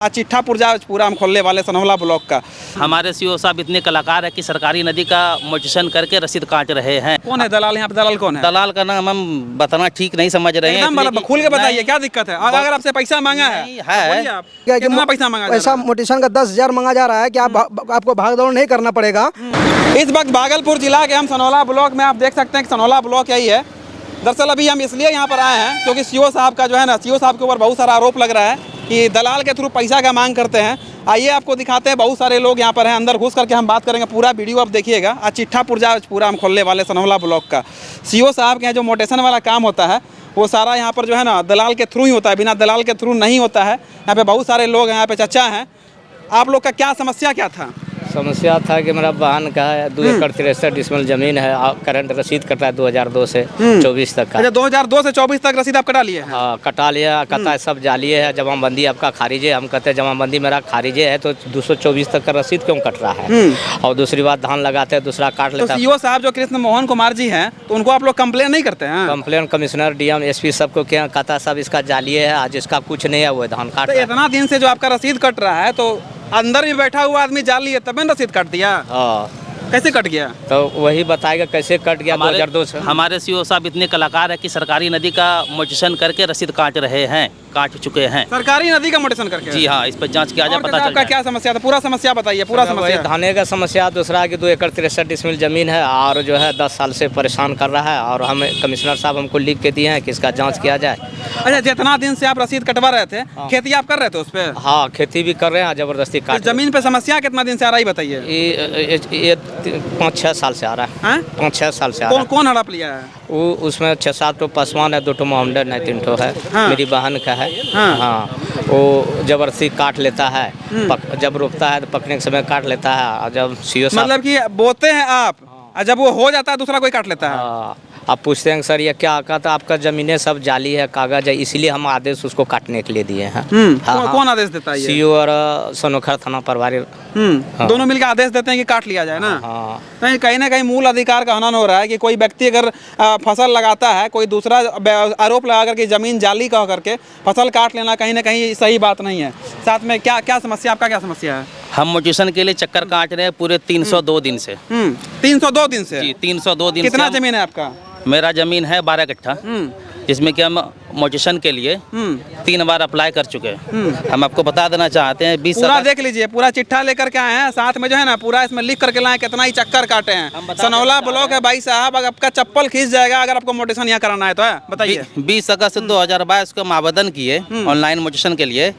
आज चिट्ठा पुर्जा पूरा हम खोलने वाले सनौला ब्लॉक का। हमारे सीओ साहब इतने कलाकार है कि सरकारी नदी का मोटिशन करके रसीद काट रहे हैं। कौन है दलाल? यहाँ पे दलाल कौन है? दलाल का नाम हम बताना ठीक नहीं समझ रहे हैं। एकदम खुल के बताइए क्या दिक्कत है। अगर आपसे पैसा मांगा है कितना पैसा मांगा? पैसा मोटिशन का 10,000 मांगा जा रहा है कि आपको भागदौड़ नहीं करना पड़ेगा। इस वक्त भागलपुर जिला के हम सनौला ब्लॉक में, आप देख सकते हैं कि सनौला ब्लॉक यही है। दरअसल अभी हम इसलिए यहाँ पर आए हैं क्योंकि सीओ साहब का जो है ना, सीओ साहब के ऊपर बहुत सारा आरोप लग रहा है कि दलाल के थ्रू पैसा का मांग करते हैं। आइए आपको दिखाते हैं, बहुत सारे लोग यहाँ पर हैं। अंदर घुस करके हम बात करेंगे, पूरा वीडियो आप देखिएगा। आज चिट्ठा पुर्जा पूरा हम खोलने वाले सनौला ब्लॉक का। सीओ साहब के यहाँ जो मोटेशन वाला काम होता है वो सारा यहाँ पर जो है ना दलाल के थ्रू ही होता है, बिना दलाल के थ्रू नहीं होता है। यहाँ पे बहुत सारे लोग हैं, यहाँ पे चचा हैं। आप लोग का क्या समस्या क्या था? समस्या था कि मेरा बहन का है 2 एकड़ 63 डिसमिल जमीन है। करंट रसीद कटा है 2002 से 24 तक का। अच्छा, 2002 से 24 तक रसीद आप कटा लिए हैं? हाँ, कटा लिया। कहता है सब जाली है, जमाबंदी आपका खारिज है। हम कहते हैं जमाबंदी मेरा खारिज है तो 224 तक का रसीद क्यों कट रहा है? और दूसरी बात, धान लगाते हैं दूसरा काट लेता है। सीओ साहब जो कृष्ण मोहन कुमार जी हैं, तो उनको आप लोग कंप्लेन नहीं करते हैं? कंप्लेन कमिश्नर, डीएम, एसपी सबको क्या कहता है, सब इसका जाली है, आज इसका कुछ नहीं है, वो धान काट। इतना दिन से जो आपका रसीद कट रहा है तो अंदर भी बैठा हुआ आदमी जाली है, तब रसीद काट दिया? हाँ। कैसे कट गया? तो वही बताएगा कैसे कट गया। 2002 से हमारे सीओ साहब इतने कलाकार है कि सरकारी नदी का मोटिशन करके रसीद काट रहे हैं, काट चुके हैं। सरकारी नदी का मोटिशन करके? जी हाँ, इस पर जांच किया जाए, पता चल जाए। क्या समस्या था? पूरा समस्या बताइए, पूरा समस्या। धाने का समस्या, दूसरा कि 2 एकड़ 63 डिसमिल जमीन है और जो है 10 साल से परेशान कर रहा है। और हमें कमिश्नर साहब हमको लिख के दिए हैं कि इसका जांच किया जाए। अच्छा, जितना दिन से आप रसीद कटवा रहे थे, खेती आप कर रहे थे उस पर? हाँ, खेती भी कर रहे हैं, जबरदस्ती काट। जमीन पे समस्या कितना दिन से आ रहा है बताइए? ये 5-6 साल से आ रहा है। 5-6 साल से आ रहा है। कौन हड़प लिया है? वो उसमें 6-7 पासवान है, 2 मोहम्मद है, 3 है। हाँ। मेरी बहन का है। हाँ, वो जबरदस्ती काट लेता है। जब रोकता है तो पकने के समय काट लेता है। और जब सीओ साहब, मतलब कि बोते हैं आप, जब वो हो जाता है दूसरा कोई काट लेता है। आप पूछते हैं सर ये क्या कहता, आपका जमीनें सब जाली है, कागज है, इसीलिए हम आदेश उसको काटने के लिए दिए हैं। कौन आदेश देता है? सीओ और सनोखर थाना प्रभारी दोनों मिलकर आदेश देते हैं कि काट लिया जाए ना? नहीं, कहीं ना कहीं मूल अधिकार का हनन हो रहा है कि कोई व्यक्ति अगर फसल लगाता है, कोई दूसरा आरोप लगा करके जमीन जाली कह करके फसल काट लेना कहीं ना कहीं सही बात नहीं है। साथ में क्या समस्या, आपका क्या समस्या है? हम मोटिशन के लिए चक्कर काट रहे हैं पूरे 302 दिन से। 302 दिन से? जी, 302 दिन। कितना जमीन है आपका? मेरा जमीन है 12 कट्ठा, जिसमें कि हम मोटिशन के लिए 3 बार अप्लाई कर चुके हैं। हम आपको बता देना चाहते हैं 20 पूरा देख लीजिए, पूरा चिट्ठा लेकर के आए हैं, साथ में जो है ना पूरा इसमें लिख करके लाए कितना ही चक्कर काटे हैं। सनौला ब्लॉक है भाई साहब, अगर आपका चप्पल खींच जाएगा अगर आपको मोटिशन यहाँ कराना है तो। बताइए। 20 अगस्त 2022 को हम आवेदन किए ऑनलाइन मोटिशन के लिए।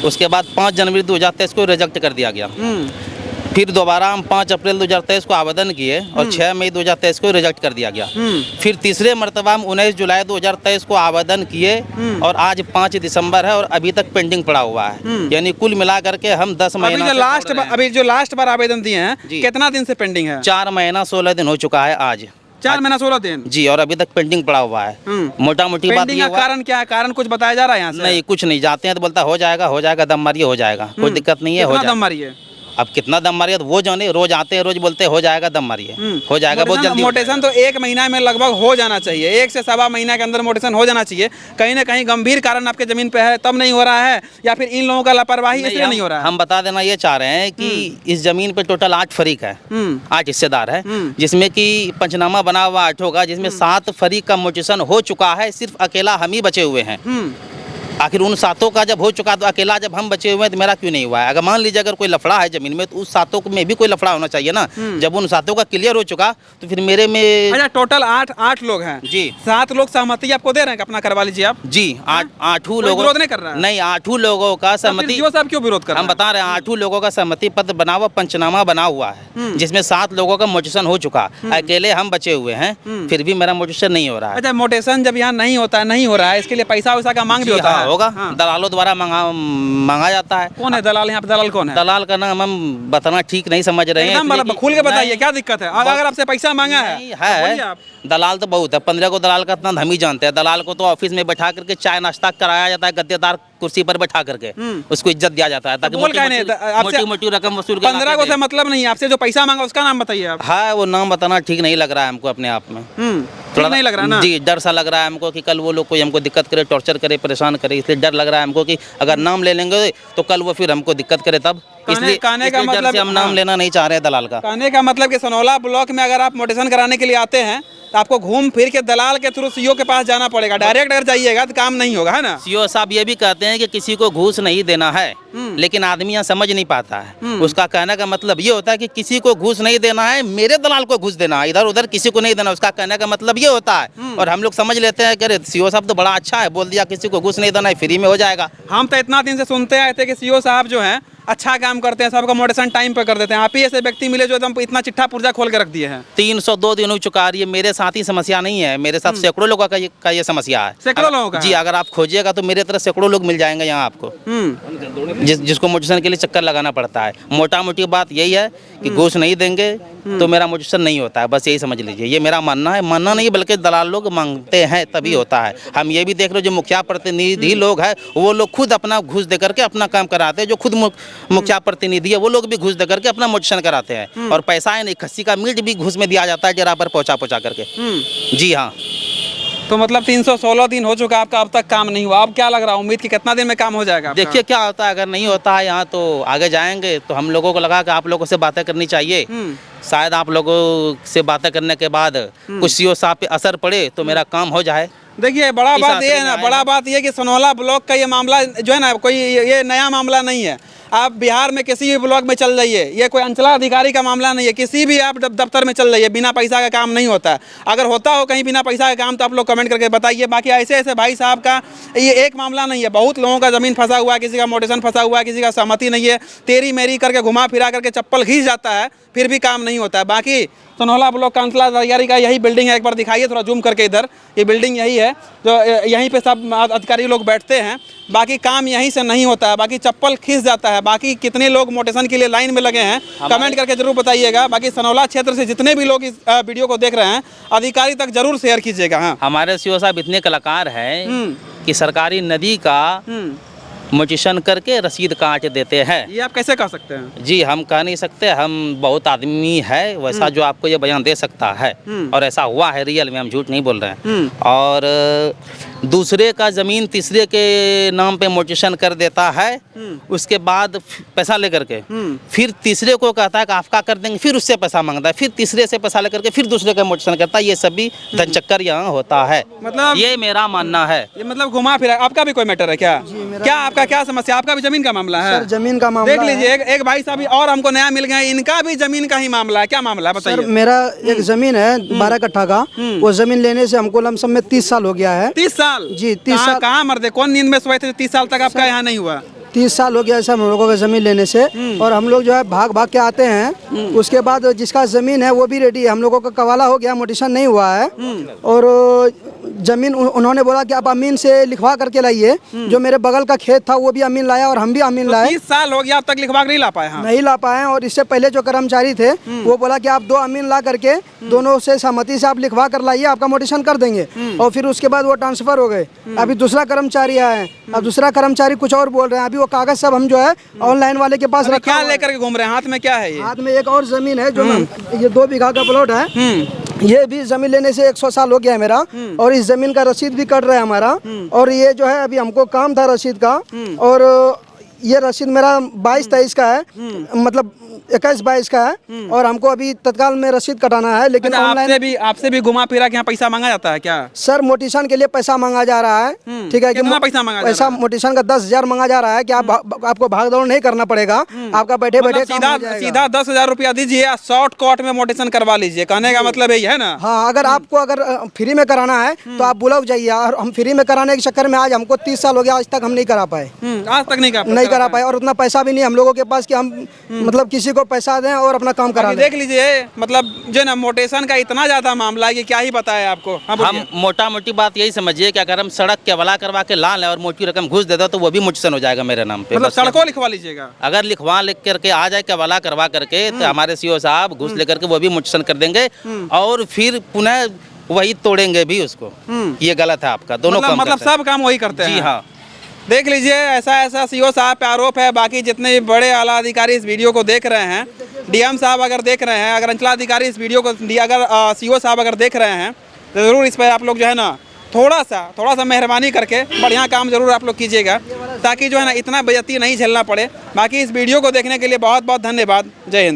उसके बाद 5 जनवरी 2023 को रिजेक्ट कर दिया गया। फिर दोबारा हम 5 अप्रैल 2023 को आवेदन किए और 6 मई 2023 को रिजेक्ट कर दिया गया। फिर तीसरे मरतबा हम 19 जुलाई 2023 को आवेदन किए और आज 5 दिसंबर है और अभी तक पेंडिंग पड़ा हुआ है। यानी कुल मिला करके हम 10 महीना अभी जो लास्ट बार आवेदन दिए हैं कितना दिन से पेंडिंग है? 4 महीना 16 दिन हो चुका है आज। 4 महीना 16 दिन? जी, और अभी तक पेंडिंग पड़ा हुआ है। मोटा मोटी बात ये कारण क्या है? कारण कुछ बताया जा रहा है यहाँ से? नहीं, कुछ नहीं। जाते हैं तो बोलता हो जाएगा, दम मारिए हो जाएगा, कोई दिक्कत नहीं है, हो जाएगा। दम मारिए? अब कितना दम मारिए तो वो जाने। रोज आते हैं, रोज बोलते हैं हो जाएगा, दम मारिए, हो जाएगा, बहुत जल्दी। मोटेशन तो 1 महीना में लगभग हो जाना चाहिए, 1 से सवा महीना के अंदर मोटेशन हो जाना चाहिए। कहीं ना कहीं गंभीर कारण आपके जमीन पे है तब नहीं हो रहा है, या फिर इन लोगों का लापरवाही इसलिए नहीं हो रहा है? हम बता देना ये चाह रहे हैं कि इस जमीन पे टोटल 8 फरीक है, 8 हिस्सेदार है, जिसमें कि पंचनामा बना हुआ 8 होगा, जिसमें 7 फरीक का मोटेशन हो चुका है। सिर्फ अकेला हम ही बचे हुए हैं। आखिर उन 7 का जब हो चुका तो अकेला जब हम बचे हुए हैं तो मेरा क्यों नहीं हुआ है? अगर मान लीजिए अगर कोई लफड़ा है जमीन में तो उस 7 में भी कोई लफड़ा होना चाहिए ना। जब उन 7 का क्लियर हो चुका तो फिर मेरे में। अच्छा, टोटल 8 लोग हैं जी। 7 लोग सहमति आपको दे रहे हैं कि अपना करवा लीजिए आप? जी, 8 लोगों विरोध नहीं कर रहा है? नहीं, 8 लोगों का सहमति। साहब क्यों विरोध कर रहे हैं? हम बता रहे हैं 8 लोगों का सहमति पत्र बना हुआ, पंचनामा बना हुआ है, जिसमें 7 लोगों का मोटिशन हो चुका। अकेले हम बचे हुए हैं, फिर भी मेरा मोटिशन नहीं हो रहा है। अच्छा, मोटेशन जब यहाँ नहीं हो रहा है, इसके लिए पैसा वैसा का मांग भी होता है? होगा, दलालों द्वारा मांगा जाता है। कौन है दलाल? यहाँ पे दलाल कौन है? दलाल का नाम हम बताना ठीक नहीं समझ रहे हैं। एकदम खुल के बताइए क्या दिक्कत है। अगर आपसे पैसा मांगा है दलाल तो बहुत है, 15 को दलाल का इतना हम ही जानते हैं। दलाल को तो ऑफिस में बैठा करके चाय नाश्ता कराया जाता है, गद्देदार कुर्सी पर बैठा करके उसको इज्जत दिया जाता है, ताकि बोल क्या नहीं, आपसे मोटी मोटी रकम वसूल के 15 को से मतलब नहीं, आपसे जो पैसा मांगा उसका नाम बताइए आप। हाँ, वो नाम बताना ठीक नहीं लग रहा है हमको अपने आप में। थोड़ा नहीं लग रहा ना जी, डर सा लग रहा है हमको कि कल वो लोग कोई हमको दिक्कत करे, टॉर्चर करे, परेशान करे, इसलिए डर लग रहा है हमको कि अगर नाम ले लेंगे तो कल वो फिर हमको दिक्कत करे, तब इसलिए कहने का डर मतलब से हम नाम लेना नहीं चाह रहे हैं दलाल का। कहने का मतलब कि सनौला ब्लॉक में अगर आप मोटेशन कराने के लिए आते हैं तो आपको घूम फिर के दलाल के थ्रू सीओ के पास जाना पड़ेगा, डायरेक्ट अगर जाइएगा तो काम नहीं होगा, है ना। सीओ साहब ये भी कहते हैं कि किसी को घूस नहीं देना है, लेकिन आदमी यहाँ समझ नहीं पाता है। उसका कहने का मतलब ये होता है कि किसी को घूस नहीं देना है, मेरे दलाल को घूस देना है, इधर उधर किसी को नहीं देना। उसका कहने का मतलब ये होता है, और हम लोग समझ लेते हैं कि अरे सीओ साहब तो बड़ा अच्छा है, बोल दिया किसी को घूस नहीं देना है, फ्री में हो जाएगा। हम तो इतना दिन से सुनते आए थे कि सीओ साहब जो हैं अच्छा काम करते हैं, सबका मोटेशन टाइम पे कर देते हैं। आप ही ऐसे व्यक्ति मिले जो एकदम इतना चिट्ठा पुर्जा खोल के रख दिए हैं। 302 दिन हो चुका है, ये मेरे साथ ही समस्या नहीं है, मेरे साथ सैकड़ों लोगों का ये समस्या है। सैकड़ों लोगों का? जी, अगर आप खोजिएगा तो मेरे तरह सैकड़ों लोग मिल जाएंगे यहाँ आपको, जिसको मोटेशन के लिए चक्कर लगाना पड़ता है। मोटा मोटी बात यही है कि घूस नहीं देंगे तो मेरा मोटेशन नहीं होता है, बस यही समझ लीजिए। ये मेरा मानना है, मानना नहीं बल्कि दलाल लोग मांगते हैं तभी होता है। हम ये भी देख रहे हो, जो मुखिया प्रतिनिधि लोग हैं वो लोग खुद अपना घूस दे करके अपना काम कराते हैं। जो खुद मुखिया प्रतिनिधि है वो लोग भी घूस दे करके अपना मोटेशन कराते हैं, और पैसा है नहीं, खस्सी का मीट भी घूस में दिया जाता है जरा पर पहुँचा करके। जी हाँ। तो मतलब 316 दिन हो चुका आपका, अब तक काम नहीं हुआ। अब क्या लग रहा है, उम्मीद कि कितना दिन में काम हो जाएगा आपका? देखिए क्या होता है, अगर नहीं होता है यहाँ तो आगे जाएंगे। तो हम लोगों को लगा कि आप लोगों से बातें करनी चाहिए, शायद आप लोगों से बातें करने के बाद कुछ सीओ साहब पे असर पड़े तो मेरा काम हो जाए। देखिए बड़ा बात ये है ना, बड़ा बात ये कि सनौला ब्लॉक का ये मामला जो है ना, कोई ये नया मामला नहीं है। आप बिहार में किसी भी ब्लॉक में चल जाइए, ये कोई अंचलाधिकारी का मामला नहीं है। किसी भी आप दफ्तर में चल जाइए, बिना पैसा का काम नहीं होता है। अगर होता हो कहीं बिना पैसा का काम तो आप लोग कमेंट करके बताइए। बाकी ऐसे ऐसे भाई साहब का ये एक मामला नहीं है, बहुत लोगों का ज़मीन फंसा हुआ है, किसी का मोटेशन फंसा हुआ है, किसी का सहमति नहीं है, तेरी मेरी करके घुमा फिरा करके चप्पल घिस जाता है, फिर भी काम नहीं होता है। बाकी सनौला ब्लॉक का अंचलाधिकारी का यही बिल्डिंग है, एक बार दिखाइए थोड़ा जूम करके इधर। ये बिल्डिंग यही है, जो यहीं पे सब अधिकारी लोग बैठते हैं। बाकी काम यहीं से नहीं होता है, बाकी चप्पल खिस जाता है। बाकी कितने लोग मोटेशन के लिए लाइन में लगे हैं कमेंट करके जरूर बताइएगा। बाकी सनौला क्षेत्र से जितने भी लोग इस वीडियो को देख रहे हैं, अधिकारी तक जरूर शेयर कीजिएगा। हाँ, हमारे सीओ साहब इतने कलाकार हैं कि सरकारी नदी का मोटेशन करके रसीद काट देते हैं। ये आप कैसे कह सकते हैं? जी, हम कह नहीं सकते, हम बहुत आदमी है वैसा जो आपको ये बयान दे सकता है, और ऐसा हुआ है रियल में, हम झूठ नहीं बोल रहे हैं। और दूसरे का ज़मीन तीसरे के नाम पे मोटेशन कर देता है, उसके बाद पैसा लेकर के फिर तीसरे को कहता है कि आपका कर देंगे, फिर उससे पैसा मांगता है, फिर तीसरे से पैसा लेकर के फिर दूसरे का मोटेशन करता है। ये सब भी धन चक्कर यहाँ होता है, मतलब ये मेरा मानना है। ये मतलब घुमा फिरा। आपका भी कोई मैटर है क्या? क्या आपका क्या समस्या? आपका भी जमीन का मामला है? सर जमीन का मामला देख लीजिए, एक भाई साहब और हमको नया मिल गए, इनका भी जमीन का ही मामला है। क्या मामला है सर बताइए? मेरा एक जमीन है 12 कट्ठा का, वो जमीन लेने से हमको लमसम में 30 साल हो गया है। 30 साल? जी 30 साल। कहाँ मर्दे, कौन नींद में सोए थे 30 साल तक आपका यहाँ नहीं हुआ? 30 साल हो गया ऐसा हम लोगों का जमीन लेने से, और हम लोग जो है भाग भाग के आते हैं। उसके बाद जिसका जमीन है वो भी रेडी है, हम लोगों का कवाला हो गया, मोटेशन नहीं हुआ है। और जमीन उन्होंने बोला कि आप अमीन से लिखवा करके लाइए। जो मेरे बगल का खेत था वो भी अमीन लाया और हम भी अमीन लाए। 30 साल हो गया, अब तक लिखवा नहीं ला पाए? हाँ, नहीं ला पाए। और इससे पहले जो कर्मचारी थे वो बोला कि आप 2 अमीन ला करके दोनों से सहमति से आप लिखवा कर लाइए, आपका मोटेशन कर देंगे। और फिर उसके बाद वो ट्रांसफर हो गए। अभी दूसरा कर्मचारी आया है, अब दूसरा कर्मचारी कुछ और बोल रहे हैं। अभी वो कागज सब हम जो है ऑनलाइन वाले के पास रखा क्या लेकर के घूम रहे हैं? हाथ में क्या है ये? हाथ में एक और जमीन है जो ये 2 बीघा का प्लॉट है। ये भी जमीन लेने से 100 साल हो गया है मेरा, और इस जमीन का रसीद भी कट रहा है हमारा। और ये जो है अभी हमको काम था रसीद का, और ये रसीद मेरा 22-23 का है, मतलब 21-22 का है। और हमको अभी तत्काल में रसीद कटाना है, लेकिन ऑनलाइन आपसे भी घुमा फिरा के यहाँ पैसा मांगा जाता है क्या? सर मोटेशन के लिए पैसा मांगा जा रहा है। ठीक है, कितना पैसा मांगा? पैसा मोटेशन का 10,000 मांगा जा रहा है कि आपको भागदौड़ नहीं करना पड़ेगा, आपका बैठे बैठे सीधा 10,000 रुपया दीजिए, शॉर्ट कट में मोटेशन करवा लीजिए। कहने का मतलब यही है ना? हाँ, अगर आपको अगर फ्री में कराना है तो आप बुलाओ जाइए। और हम फ्री में कराने के चक्कर में आज हमको 30 साल हो गया, आज तक हम नहीं करा पाए। आज तक नहीं करा पाए। और उतना पैसा भी नहीं हम लोगों के पास कि हम मतलब किसी को पैसा दें और अपना काम करा लें। देख लीजिए, मतलब जो ना मोटेशन का इतना ज्यादा मामला है कि क्या ही बताए आपको। हम मोटा मोटी बात यही समझिए कि अगर हम सड़क के वाला करवा के ला लें और मोटी रकम घुस देता तो वो भी मोटेशन हो जाएगा मेरे नाम पे। मतलब सड़कों लिखवा लीजिएगा? अगर लिख करके आ जाए केवाला करवा करके तो हमारे सीओ साहब घुस लेकर के वो भी मोटेशन कर देंगे, और फिर पुनः वही तोड़ेंगे भी उसको। ये गलत है आपका, दोनों मतलब सब काम वही करते हैं? जी हाँ। देख लीजिए, ऐसा सीओ साहब पे आरोप है। बाकी जितने बड़े आला अधिकारी इस वीडियो को देख रहे हैं, डीएम साहब अगर देख रहे हैं, अगर अंचलाधिकारी इस वीडियो को, अगर सीओ साहब अगर देख रहे हैं, तो ज़रूर इस पर आप लोग जो है ना थोड़ा सा मेहरबानी करके बढ़िया काम जरूर आप लोग कीजिएगा, ताकि जो है ना इतना बेइज्जती नहीं झेलना पड़े। बाकी इस वीडियो को देखने के लिए बहुत बहुत धन्यवाद। जय हिंद।